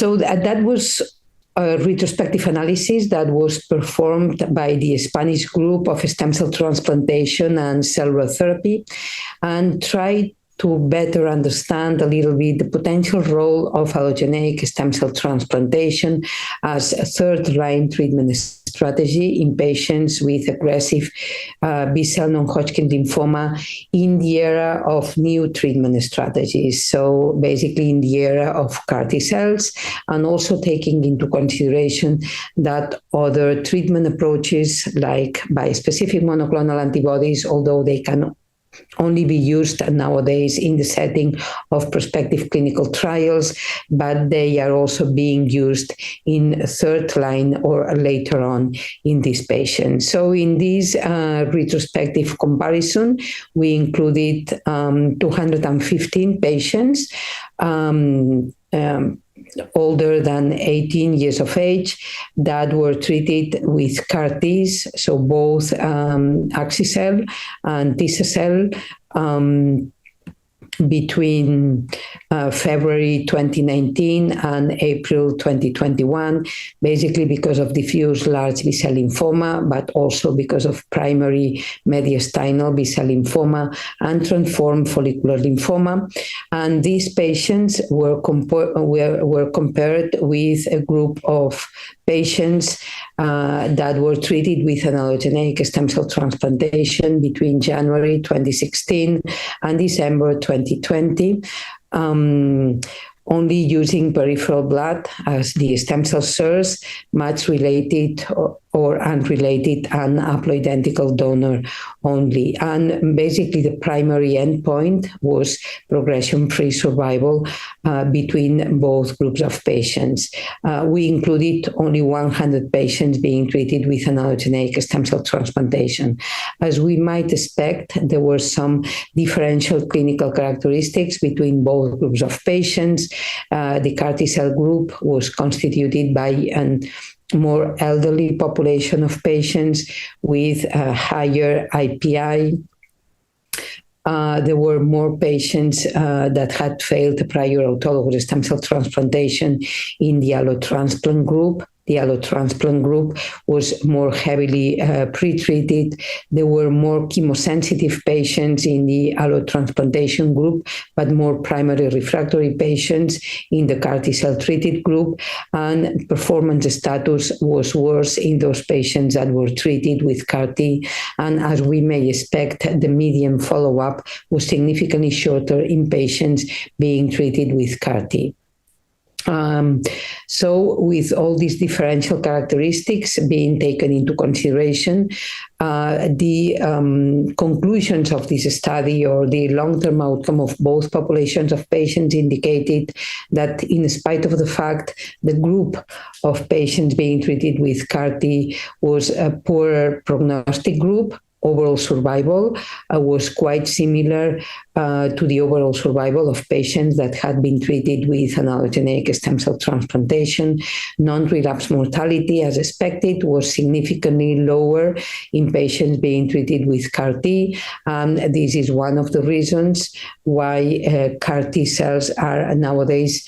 So that was a retrospective analysis that was performed by the Spanish group of stem cell transplantation and cellular therapy, and tried to better understand a little bit the potential role of allogeneic stem cell transplantation as a third-line treatment strategy in patients with aggressive B-cell non-Hodgkin lymphoma in the era of new treatment strategies. So basically in the era of CAR T cells, and also taking into consideration that other treatment approaches like bispecific monoclonal antibodies, although they can only be used nowadays in the setting of prospective clinical trials, but they are also being used in third line or later on in these patients. So in this retrospective comparison, we included 215 patients older than 18 years of age that were treated with CAR Ts, so both axi-cel and T-cell, between February 2019 and April 2021, basically because of diffuse large B-cell lymphoma, but also because of primary mediastinal B-cell lymphoma and transformed follicular lymphoma. And these patients were compared with a group of patients that were treated with an allogeneic stem cell transplantation between January 2016 and December 2020, only using peripheral blood as the stem cell source, match-related or unrelated and haploidentical donor only. And basically the primary endpoint was progression-free survival between both groups of patients. We included only 100 patients being treated with an allogeneic stem cell transplantation. As we might expect, there were some differential clinical characteristics between both groups of patients. The CAR T-cell group was constituted by an more elderly population of patients with higher IPI. There were more patients that had failed prior autologous stem cell transplantation in the allotransplant group. The allotransplant group was more heavily pretreated. There were more chemosensitive patients in the allotransplantation group, but more primary refractory patients in the CAR T-cell treated group. And performance status was worse in those patients that were treated with CAR T. And as we may expect, the median follow-up was significantly shorter in patients being treated with CAR T. So with all these differential characteristics being taken into consideration, the conclusions of this study or the long-term outcome of both populations of patients indicated that in spite of the fact the group of patients being treated with CAR T was a poorer prognostic group, overall survival was quite similar to the overall survival of patients that had been treated with an allogeneic stem cell transplantation. Non-relapse mortality, as expected, was significantly lower in patients being treated with CAR T. And this is one of the reasons why CAR T cells are nowadays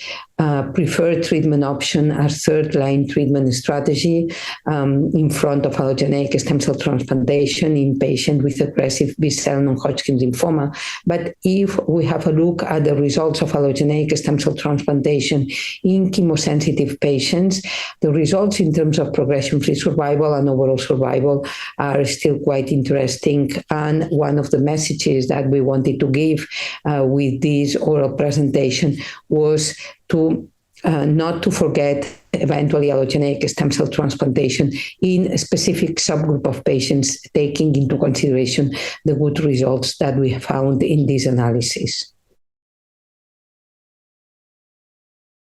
preferred treatment option as third-line treatment strategy in front of allogeneic stem cell transplantation in patients with aggressive B-cell non-Hodgkin lymphoma. But if we have a look at the results of allogeneic stem cell transplantation in chemosensitive patients, the results in terms of progression-free survival and overall survival are still quite interesting. And one of the messages that we wanted to give with this oral presentation was to not to forget eventually allogeneic stem cell transplantation in a specific subgroup of patients, taking into consideration the good results that we found in this analysis.